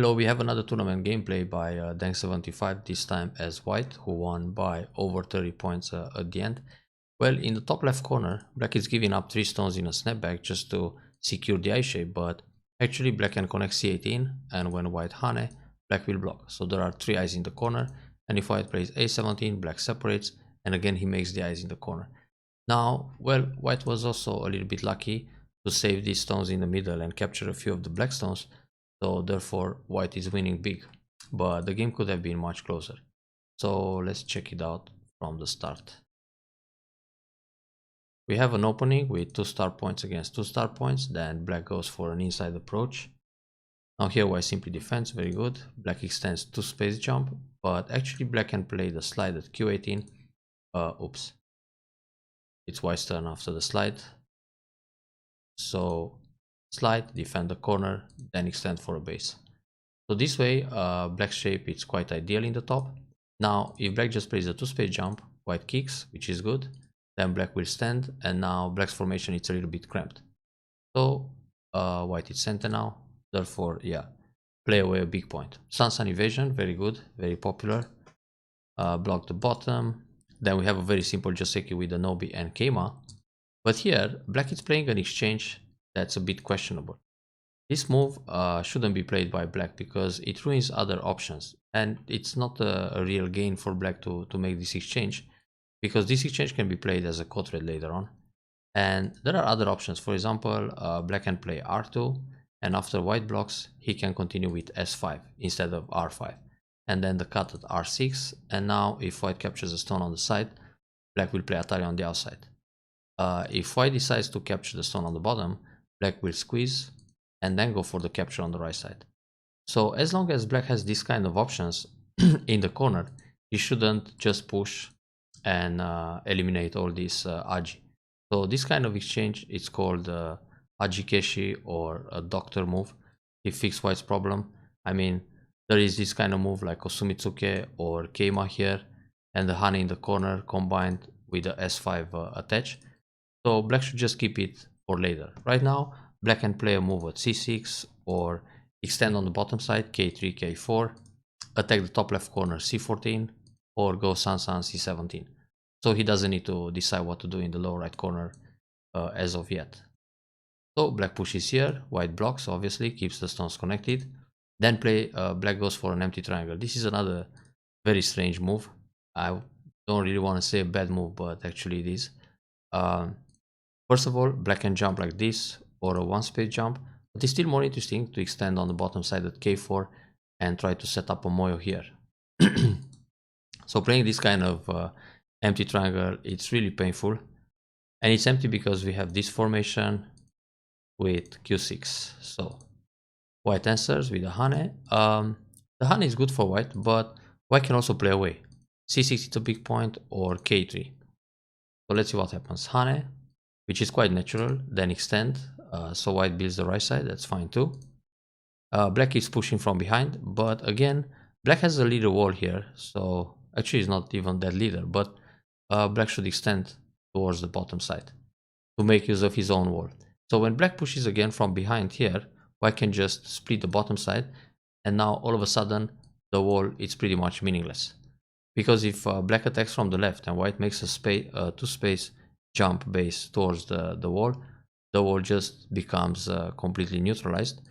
Hello, we have another tournament gameplay by denc75, this time as white, who won by over 30 points at the end. Well, in the top left corner, black is giving up 3 stones in a snapback just to secure the eye shape, but actually black can connect c18, and when white hane, black will block. So there are 3 eyes in the corner, and if white plays a17, black separates, and again he makes the eyes in the corner. Now, well, white was also a little bit lucky to save these stones in the middle and capture a few of the black stones. So therefore white is winning big, but the game could have been much closer. So let's check it out from the start. We have an opening with 2 star points against 2 star points, then black goes for an inside approach. Now here white simply defends, very good. Black extends 2 space jump, but actually black can play the slide at q18. Oops. It's white's turn after the slide. So slide, defend the corner, then extend for a base. So this way, black's shape is quite ideal in the top. Now, if black just plays a 2 space jump, white kicks, which is good. Then black will stand, and now black's formation is a little bit cramped. So white is center now. Therefore, yeah, play away a big point. Sun evasion, very good, very popular. Block the bottom. Then we have a very simple Joseki with the Nobi and Keima. But here, black is playing an exchange that's a bit questionable. This move shouldn't be played by black because it ruins other options, and it's not a real gain for black to make this exchange, because this exchange can be played as a quadrat later on. And there are other options. For example, black can play r2, and after white blocks, he can continue with s5 instead of r5. And then the cut at r6, and now if white captures a stone on the side, black will play Atari on the outside. If white decides to capture the stone on the bottom, black will squeeze and then go for the capture on the right side. So as long as black has this kind of options in the corner, he shouldn't just push and eliminate all these Aji. So this kind of exchange, it's called Ajikeshi or a doctor move. It fixes white's problem. I mean, there is this kind of move like Osumitsuke or Keima here, and the Hane in the corner combined with the S5 attach. So black should just keep it for later. Right now, black can play a move at c6 or extend on the bottom side, k3, k4, attack the top left corner, c14, or go San c17. So he doesn't need to decide what to do in the lower right corner as of yet. So black pushes here, white blocks, obviously, keeps the stones connected. Then black goes for an empty triangle. This is another very strange move. I don't really want to say a bad move, but actually it is. First of all, black can jump like this or a 1 space jump, but it's still more interesting to extend on the bottom side at k4 and try to set up a moyo here. So playing this kind of empty triangle, it's really painful, and it's empty because we have this formation with q6. So white answers with the Hane. The Hane is good for white, but white can also play away. c6 is a big point, or k3. So let's see what happens. Hane, which is quite natural, then extend. So white builds the right side, that's fine too. Black is pushing from behind, but again, black has a leader wall here, so actually it's not even that leader, but black should extend towards the bottom side to make use of his own wall. So when black pushes again from behind here, white can just split the bottom side, and now all of a sudden the wall is pretty much meaningless. Because if black attacks from the left and white makes a 2 space jump base towards the wall just becomes completely neutralized.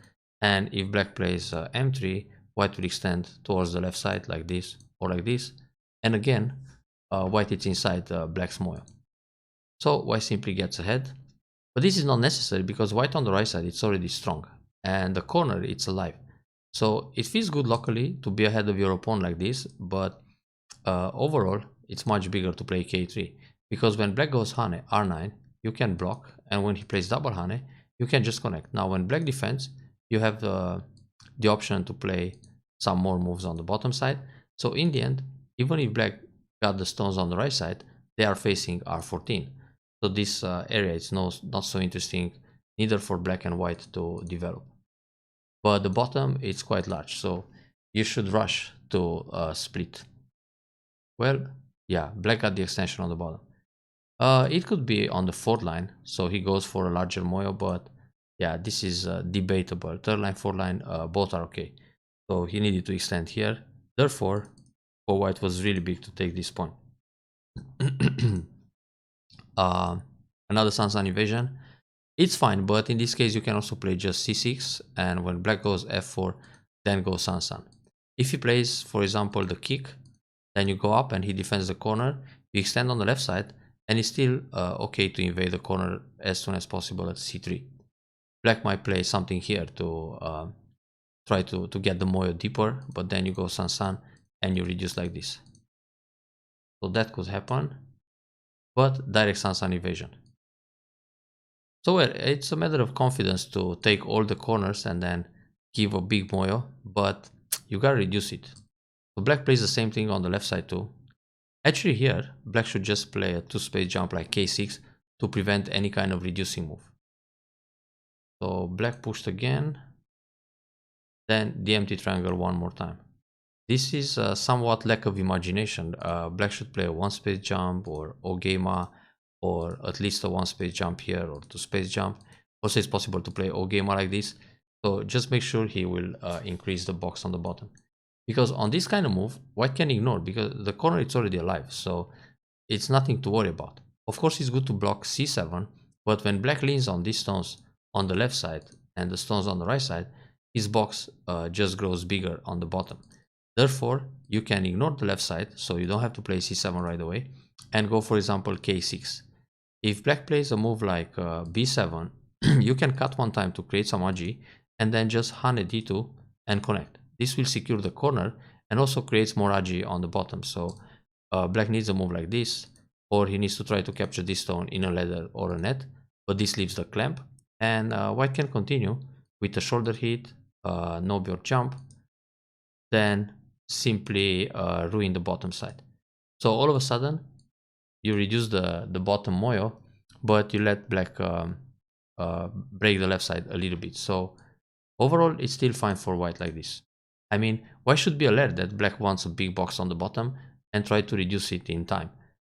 And if black plays m3, white will extend towards the left side like this or like this, and again white is inside black's moyo. So white simply gets ahead, but this is not necessary because white on the right side it's already strong, and the corner it's alive. So it feels good locally to be ahead of your opponent like this, but overall it's much bigger to play k3, because when black goes Hane r9, you can block, and when he plays double Hane, you can just connect. Now when black defends, you have the option to play some more moves on the bottom side. So in the end, even if black got the stones on the right side, they are facing r14. So this area is not so interesting, neither for black and white to develop. But the bottom is quite large, so you should rush to split. Well, yeah, black got the extension on the bottom. It could be on the 4th line, so he goes for a larger moyo, but yeah, this is debatable. 3rd line, 4th line, both are okay. So he needed to extend here. Therefore, for white was really big to take this point. uh, Another Sansan invasion. It's fine, but in this case you can also play just c6, and when black goes f4, then go Sansan. If he plays, for example, the kick, then you go up and he defends the corner, you extend on the left side, and it's still okay to invade the corner as soon as possible at c3. Black might play something here to try to get the moyo deeper, but then you go Sansan and you reduce like this. So that could happen, but direct Sansan invasion. So it's a matter of confidence to take all the corners and then give a big moyo, but you gotta reduce it. So black plays the same thing on the left side too. Actually here, black should just play a 2-space jump like k6 to prevent any kind of reducing move. So black pushed again, then the empty triangle one more time. This is somewhat lack of imagination. Black should play a 1-space jump or Ogema, or at least a 1-space jump here or 2-space jump. Also it's possible to play Ogema like this. So just make sure he will increase the box on the bottom. Because on this kind of move, white can ignore because the corner is already alive. So it's nothing to worry about. Of course it's good to block c7, but when black leans on these stones on the left side and the stones on the right side, his box just grows bigger on the bottom. Therefore, you can ignore the left side, so you don't have to play c7 right away, and go, for example, k6. If black plays a move like b7, you can cut one time to create some ag, and then just hane d2 and connect. This will secure the corner and also creates more ag on the bottom. So black needs a move like this, or he needs to try to capture this stone in a ladder or a net, but this leaves the clamp, and white can continue with a shoulder hit, no bjork jump, then simply ruin the bottom side. So all of a sudden you reduce the bottom moyo, but you let black break the left side a little bit. So overall it's still fine for white like this. I mean, white should be alert that black wants a big box on the bottom and try to reduce it in time,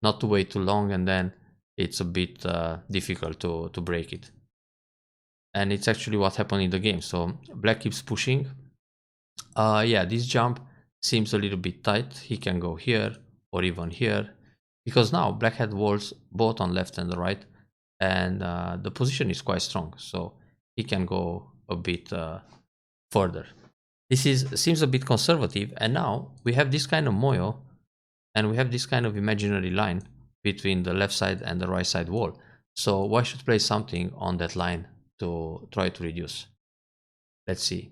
not to wait too long and then it's a bit difficult to break it. And it's actually what happened in the game. So black keeps pushing. Yeah, this jump seems a little bit tight. He can go here or even here, because now black had walls both on left and the right, and the position is quite strong, so he can go a bit further. This seems a bit conservative, and now we have this kind of moyo, and we have this kind of imaginary line between the left side and the right side wall. So why should play something on that line to try to reduce? Let's see.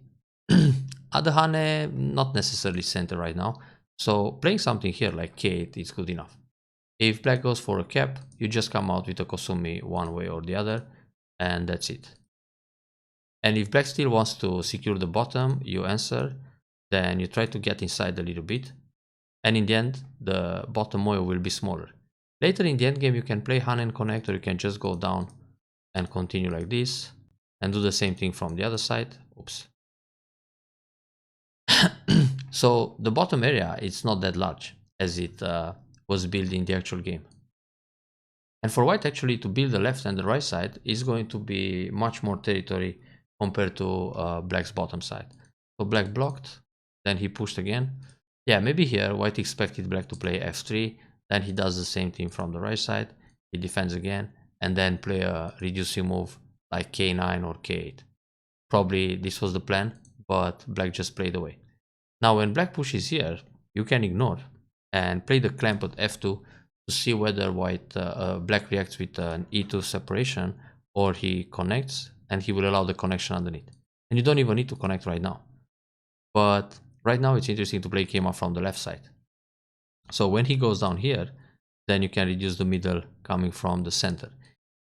Adahane, not necessarily center right now. So playing something here like k8 is good enough. If black goes for a cap, you just come out with a Kosumi one way or the other, and that's it. And if black still wants to secure the bottom, you answer, then you try to get inside a little bit, and in the end, the bottom moyo will be smaller. Later in the end game, you can play Han and connect, or you can just go down and continue like this, and do the same thing from the other side. Oops. So the bottom area is not that large as it was built in the actual game. And for white actually to build the left and the right side is going to be much more territory compared to black's bottom side. So black blocked, then he pushed again. Yeah, maybe here white expected black to play f3, then he does the same thing from the right side, he defends again, and then play a reducing move like k9 or k8. Probably this was the plan, but black just played away. Now when black pushes here, you can ignore and play the clamp at f2 to see whether black reacts with an e2 separation, or he connects and he will allow the connection underneath. And you don't even need to connect right now. But right now it's interesting to play Kema from the left side. So when he goes down here, then you can reduce the middle coming from the center.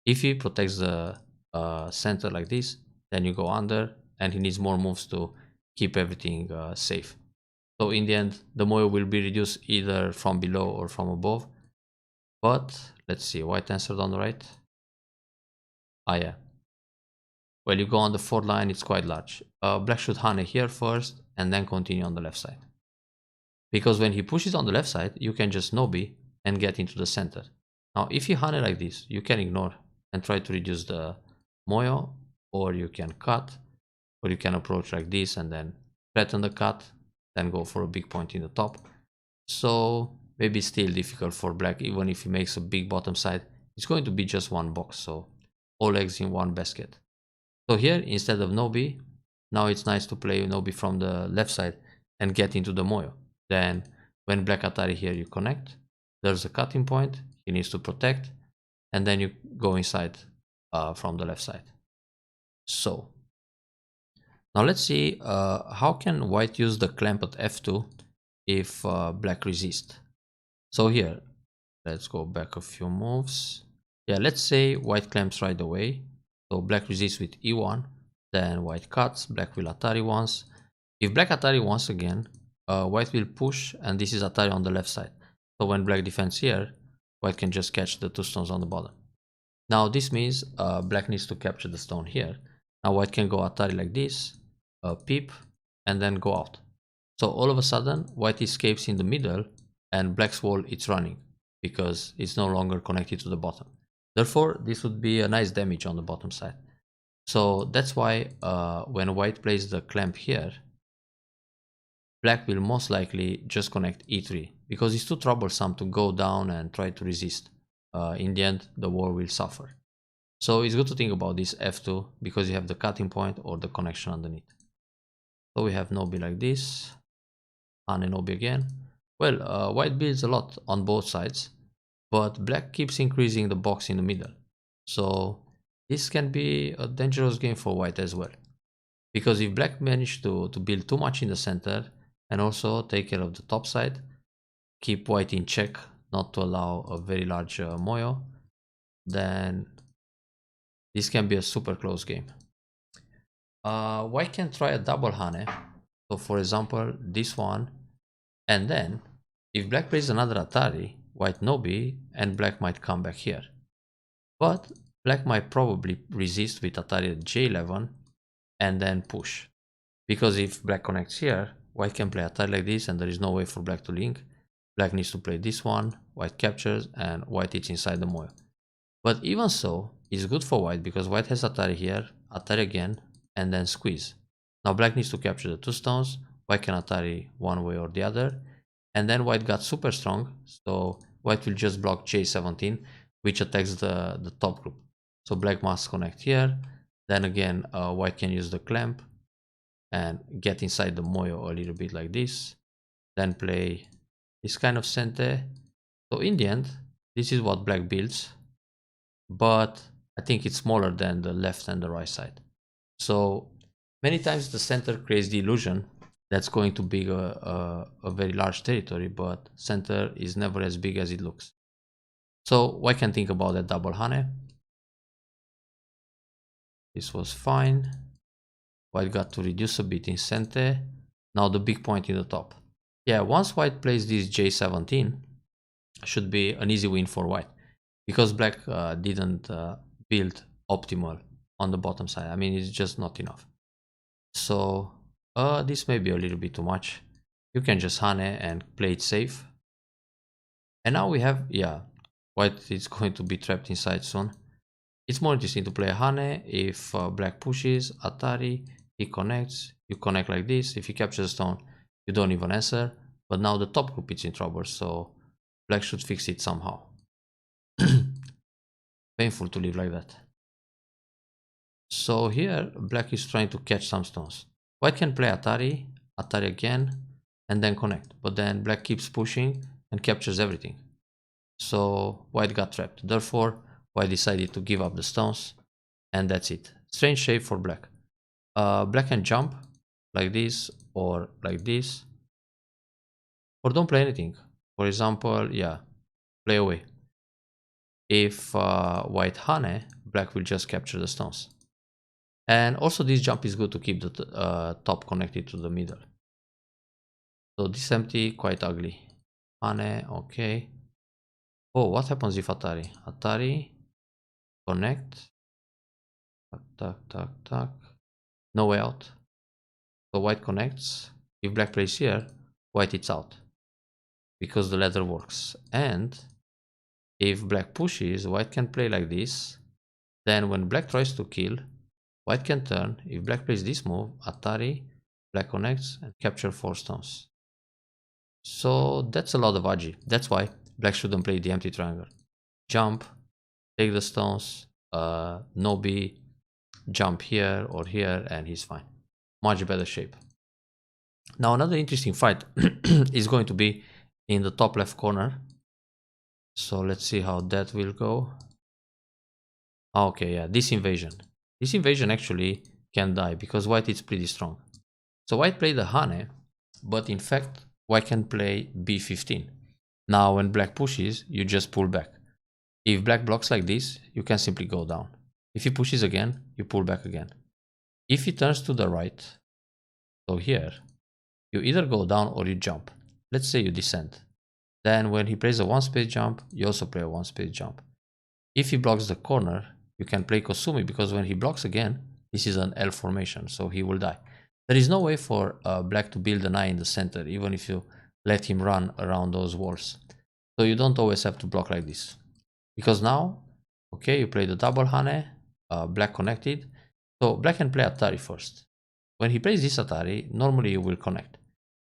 If he protects the center like this, then you go under, and he needs more moves to keep everything safe. So in the end, the moyo will be reduced either from below or from above. But let's see, white answered on the right. Ah, yeah. Well, you go on the fourth line, it's quite large. Black should hane here first and then continue on the left side. Because when he pushes on the left side, you can just nobi and get into the center. Now, if you hane like this, you can ignore and try to reduce the moyo, or you can cut, or you can approach like this and then threaten the cut, then go for a big point in the top. So maybe still difficult for black, even if he makes a big bottom side. It's going to be just one box, so all eggs in one basket. So here, instead of Nobi, now it's nice to play Nobi from the left side and get into the Moyo. Then when black Atari here, you connect, there's a cutting point, he needs to protect, and then you go inside from the left side. So now let's see how can white use the clamp at f2 if black resists. So here, let's go back a few moves. Yeah, let's say white clamps right away. So black resists with e1, then white cuts, black will Atari once. If black Atari once again, white will push, and this is Atari on the left side. So when black defends here, white can just catch the two stones on the bottom. Now this means black needs to capture the stone here. Now white can go Atari like this, peep, and then go out. So all of a sudden, white escapes in the middle, and black's wall is running because it's no longer connected to the bottom. Therefore, this would be a nice damage on the bottom side. So that's why when white plays the clamp here, black will most likely just connect e3 because it's too troublesome to go down and try to resist. In the end, the wall will suffer. So it's good to think about this f2 because you have the cutting point or the connection underneath. So we have Nobi like this, and Nobi again. Well, white builds a lot on both sides, but black keeps increasing the box in the middle. So this can be a dangerous game for white as well. Because if black managed to build too much in the center and also take care of the top side, keep white in check, not to allow a very large Moyo, then this can be a super close game. White can try a double Hane. So for example, this one, and then if black plays another Atari, white Nobi, and black might come back here. But black might probably resist with Atari at J11 and then push. Because if black connects here, white can play Atari like this and there is no way for black to link. Black needs to play this one, white captures, and white is inside the Moyo. But even so, it's good for white because white has Atari here, Atari again, and then squeeze. Now black needs to capture the two stones, white can Atari one way or the other, and then white got super strong, so white will just block J17, which attacks the top group. So black must connect here, then again white can use the clamp and get inside the Moyo a little bit like this, then play this kind of Sente. So in the end, this is what black builds, but I think it's smaller than the left and the right side. So many times the center creates the illusion that's going to be a very large territory, but center is never as big as it looks. So white can think about that double Hane. This was fine. White got to reduce a bit in Sente. Now the big point in the top. Yeah, once white plays this J17, should be an easy win for white. Because black didn't build optimal on the bottom side. I mean, it's just not enough. So this may be a little bit too much. You can just Hane and play it safe. And now we have, yeah, white is going to be trapped inside soon. It's more interesting to play a Hane if black pushes, Atari, he connects, you connect like this. If he captures a stone, you don't even answer. But now the top group is in trouble, so black should fix it somehow. Painful to live like that. So here, black is trying to catch some stones. White can play Atari, Atari again, and then connect. But then black keeps pushing and captures everything. So white got trapped. Therefore, white decided to give up the stones, and that's it. Strange shape for black. Black can jump like this or like this, or don't play anything. For example, yeah, play away. If white Hane, black will just capture the stones. And also this jump is good to keep the top connected to the middle. So this empty, quite ugly. Hane, okay. Oh, what happens if Atari? Atari, connect. Tuck, tuck, tuck, tuck. No way out. So white connects. If black plays here, white is out. Because the ladder works. And if black pushes, white can play like this. Then when black tries to kill, white can turn. If black plays this move, Atari, black connects and capture 4 stones. So that's a lot of agi. That's why black shouldn't play the empty triangle. Jump, take the stones, no b, jump here or here, and he's fine. Much better shape. Now another interesting fight is going to be in the top left corner. So let's see how that will go. Okay, yeah, this invasion. This invasion actually can die because white is pretty strong. So white played the Hane, but in fact white can play b15. Now when black pushes, you just pull back. If black blocks like this, you can simply go down. If he pushes again, you pull back again. If he turns to the right, so here, you either go down or you jump. Let's say you descend. Then when he plays a 1-space jump, you also play a 1-space jump. If he blocks the corner, you can play Kosumi, because when he blocks again, this is an L formation, so he will die. There is no way for black to build an eye in the center, even if you let him run around those walls. So you don't always have to block like this. Because now, okay, you play the double Hane, black connected. So black can play Atari first. When he plays this Atari, normally you will connect.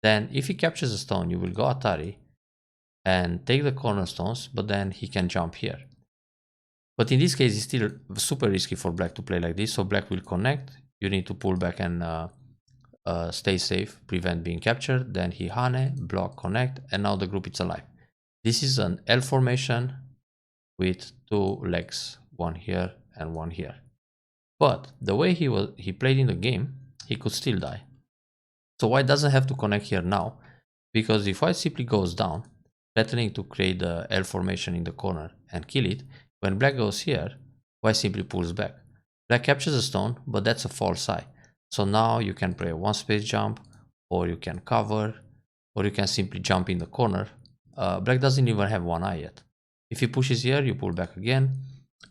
Then if he captures a stone, you will go Atari and take the cornerstones, but then he can jump here. But in this case, it's still super risky for black to play like this. So black will connect. You need to pull back and stay safe, prevent being captured. Then he Hane, block, connect, and now the group is alive. This is an L formation with 2 legs, one here and one here. But the way he played in the game, he could still die. So white doesn't have to connect here now, because if white simply goes down, threatening to create the L formation in the corner and kill it, when black goes here, white simply pulls back. Black captures a stone, but that's a false eye. So now you can play a 1-space jump, or you can cover, or you can simply jump in the corner. Black doesn't even have 1 eye yet. If he pushes here, you pull back again.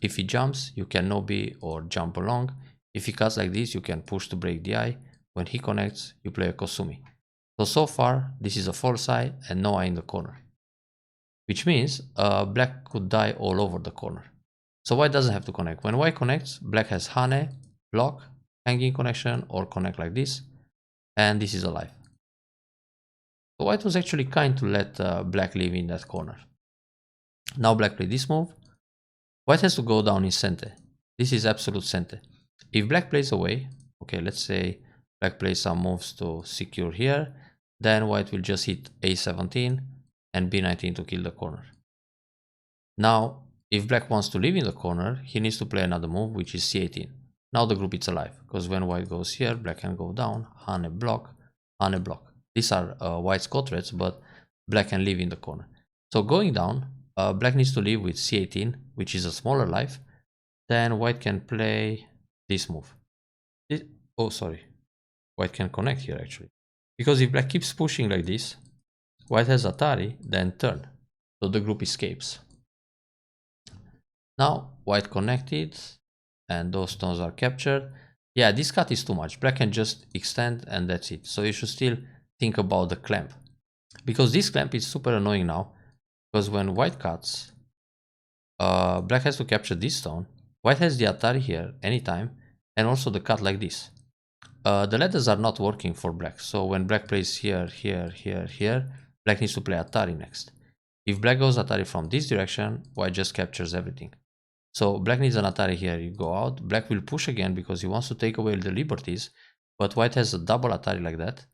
If he jumps, you can no-B or jump along. If he cuts like this, you can push to break the eye. When he connects, you play a Kosumi. So far, this is a false eye and no eye in the corner. Which means black could die all over the corner. So white doesn't have to connect. When white connects, black has Hane, block, hanging connection, or connect like this. And this is alive. So white was actually kind to let black live in that corner. Now black play this move. White has to go down in center. This is absolute center. If black plays away, okay, let's say black plays some moves to secure here, then white will just hit A17 and B19 to kill the corner. Now, if black wants to live in the corner, he needs to play another move, which is C18. Now the group is alive, because when white goes here, black can go down, Hane block, Hane block. These are white's code threats, but black can live in the corner. So going down, black needs to live with C18, which is a smaller life. Then white can play this move. Oh, sorry. White can connect here, actually. Because if black keeps pushing like this, white has Atari, then turn. So the group escapes. Now, white connected, and those stones are captured. Yeah, this cut is too much. Black can just extend, and that's it. So you should still think about the clamp. Because this clamp is super annoying now. Because when white cuts, black has to capture this stone. White has the Atari here anytime, and also the cut like this. The ladders are not working for black, so when black plays here, here, here, here, black needs to play Atari next. If black goes Atari from this direction, white just captures everything. So black needs an Atari here, you go out, black will push again because he wants to take away the liberties, but white has a double Atari like that.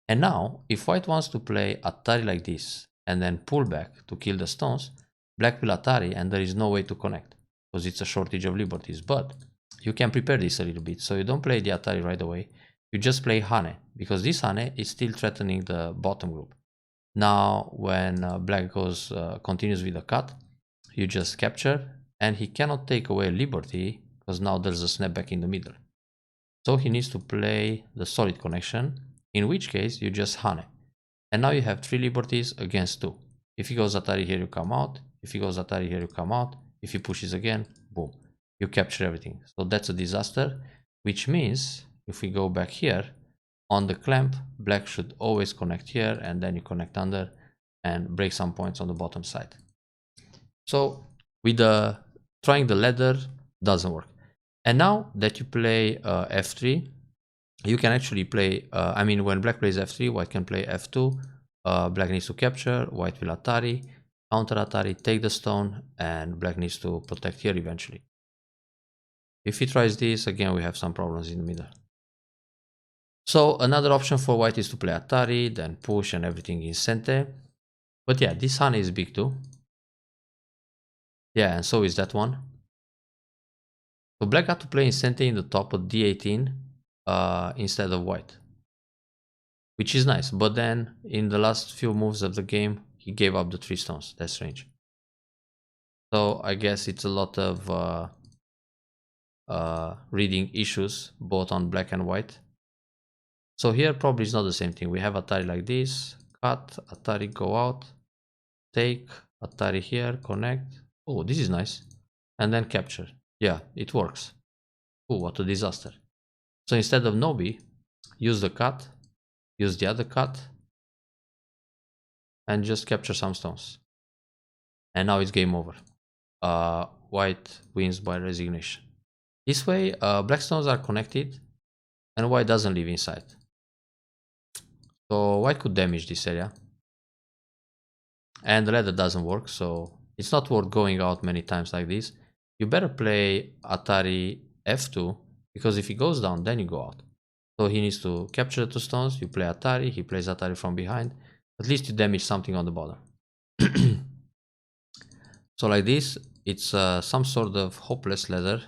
And now, if white wants to play Atari like this, and then pull back to kill the stones, black will Atari and there is no way to connect, because it's a shortage of liberties. But you can prepare this a little bit, so you don't play the Atari right away, you just play Hane, because this Hane is still threatening the bottom group. Now, when black goes continues with the cut, you just capture, and he cannot take away liberty, because now there's a snapback in the middle. So he needs to play the solid connection, in which case you just Hane. And now you have 3 liberties against 2. If he goes Atari here, you come out. If he goes Atari here, you come out. If he pushes again, boom, you capture everything. So that's a disaster, which means if we go back here, on the clamp, black should always connect here, and then you connect under and break some points on the bottom side. So with trying the ladder doesn't work. And now that you play f3, you can actually play, I mean, when black plays f3, white can play f2, black needs to capture, white will Atari, counter Atari, take the stone, and black needs to protect here eventually. If he tries this, again, we have some problems in the middle. So another option for white is to play Atari, then push and everything in Sente. But yeah, this Hane is big too. Yeah, and so is that one. So black had to play in Sente in the top of d18 instead of white, which is nice. But then in the last few moves of the game, he gave up the 3 stones. That's strange. So I guess it's a lot of reading issues, both on black and white. So here probably is not the same thing. We have Atari like this, cut, Atari go out, take, Atari here, connect. Oh, this is nice. And then capture. Yeah, it works. Oh, what a disaster. So instead of Nobi, use the cut, use the other cut, and just capture some stones. And now it's game over. White wins by resignation. This way, black stones are connected, and white doesn't live inside. So white could damage this area. And the ladder doesn't work, so it's not worth going out many times like this. You better play Atari f2, because if he goes down, then you go out. So he needs to capture the 2 stones, you play Atari, he plays Atari from behind. At least you damage something on the bottom. So like this, it's some sort of hopeless ladder.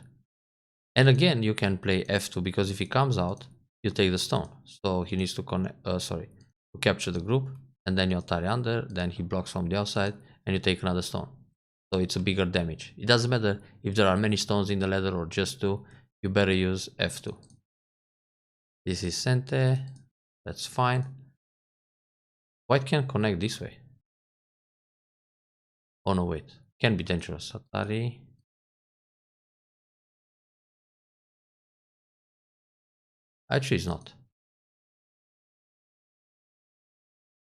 And again, you can play f2, because if he comes out, you take the stone. So he needs to to capture the group, and then you Atari under, then he blocks from the outside, and you take another stone. So it's a bigger damage. It doesn't matter if there are many stones in the ladder or just 2, you better use f2. This is Sente, that's fine. White can connect this way. Oh no, wait, can be dangerous. Atari. Actually, it's not.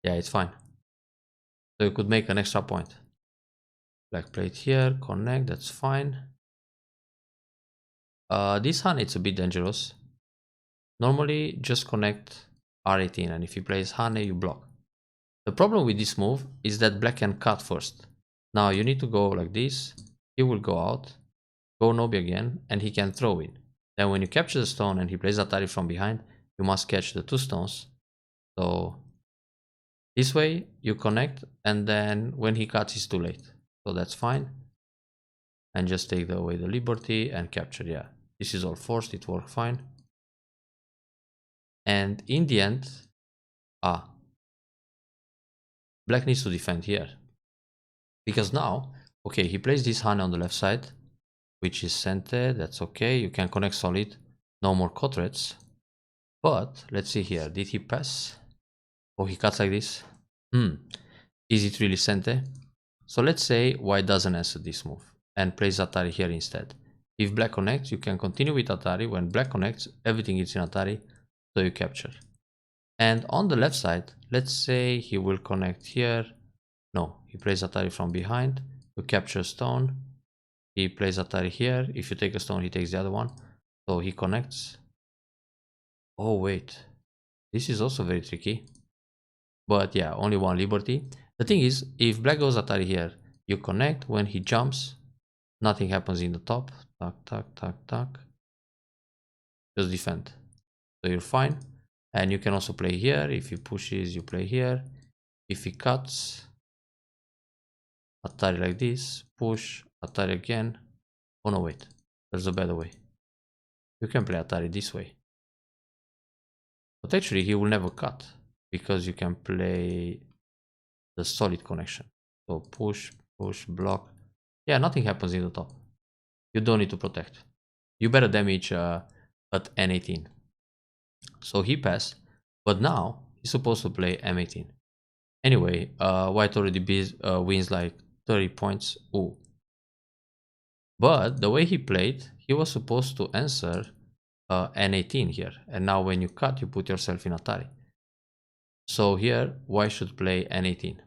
Yeah, it's fine. So you could make an extra point. Black plate here, connect, that's fine. This Hane, it's a bit dangerous. Normally, just connect R18, and if he plays Hane, you block. The problem with this move is that black can cut first. Now you need to go like this, he will go out, go Nobi again, and he can throw in. Then when you capture the stone and he plays Atari from behind, you must catch the 2 stones. So this way you connect, and then when he cuts, it's too late. So that's fine. And just take away the liberty and capture. Yeah, this is all forced, it worked fine. And in the end, black needs to defend here. Because now, okay, he plays this Hane on the left side, which is Sente, that's okay. You can connect solid, no more Cotrets. But let's see here, did he pass? Oh, he cuts like this. Is it really Sente? So let's say white doesn't answer this move and plays Atari here instead. If black connects, you can continue with Atari. When black connects, everything is in Atari, so you capture. And on the left side, let's say he will connect here. No, he plays Atari from behind to capture stone. He plays Atari here. If you take a stone, he takes the other one. So he connects. Oh, wait. This is also very tricky. But yeah, only one liberty. The thing is, if black goes Atari here, you connect. When he jumps, nothing happens in the top. Tuck, tuck, tuck, tuck. Just defend. So you're fine. And you can also play here. If he pushes, you play here. If he cuts, Atari like this. Push, Atari again. Oh no, wait. There's a better way. You can play Atari this way. But actually, he will never cut, because you can play the solid connection. So push, push, block. Yeah, nothing happens in the top. You don't need to protect. You better damage at N18. So he passed, but now he's supposed to play M18. Anyway, white already wins like 30 points. Ooh. But the way he played, he was supposed to answer N18 here. And now when you cut, you put yourself in Atari. So here, white should play N18.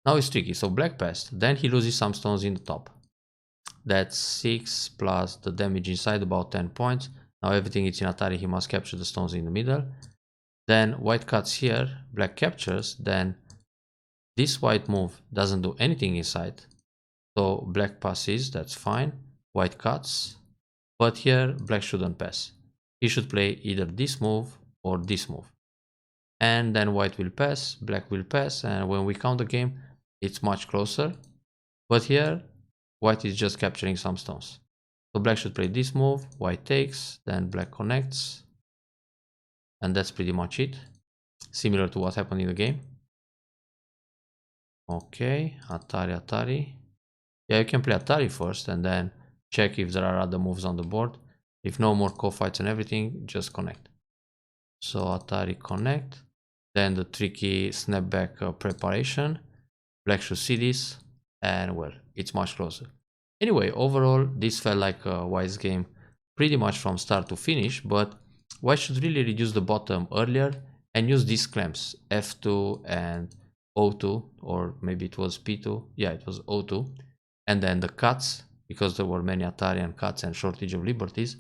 Now it's tricky. So black passed. Then he loses some stones in the top. That's 6 plus the damage inside, about 10 points. Now everything is in Atari, he must capture the stones in the middle. Then white cuts here, black captures, then this white move doesn't do anything inside. So black passes, that's fine. White cuts, but here black shouldn't pass. He should play either this move or this move. And then white will pass, black will pass, and when we count the game, it's much closer. But here, white is just capturing some stones. So black should play this move, white takes, then black connects. And that's pretty much it. Similar to what happened in the game. Okay, Atari, Atari. Yeah, you can play Atari first and then check if there are other moves on the board. If no more co-fights and everything, just connect. So Atari connect. Then the tricky snapback preparation. Black should see this, and well, it's much closer. Anyway, overall, this felt like a White's game pretty much from start to finish, but White should really reduce the bottom earlier and use these clamps, F2 and O2, or maybe it was P2, yeah, it was O2, and then the cuts, because there were many Atarian cuts and shortage of liberties,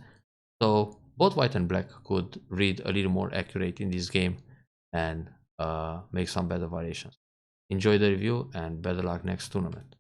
so both White and Black could read a little more accurate in this game and make some better variations. Enjoy the review and better luck next tournament.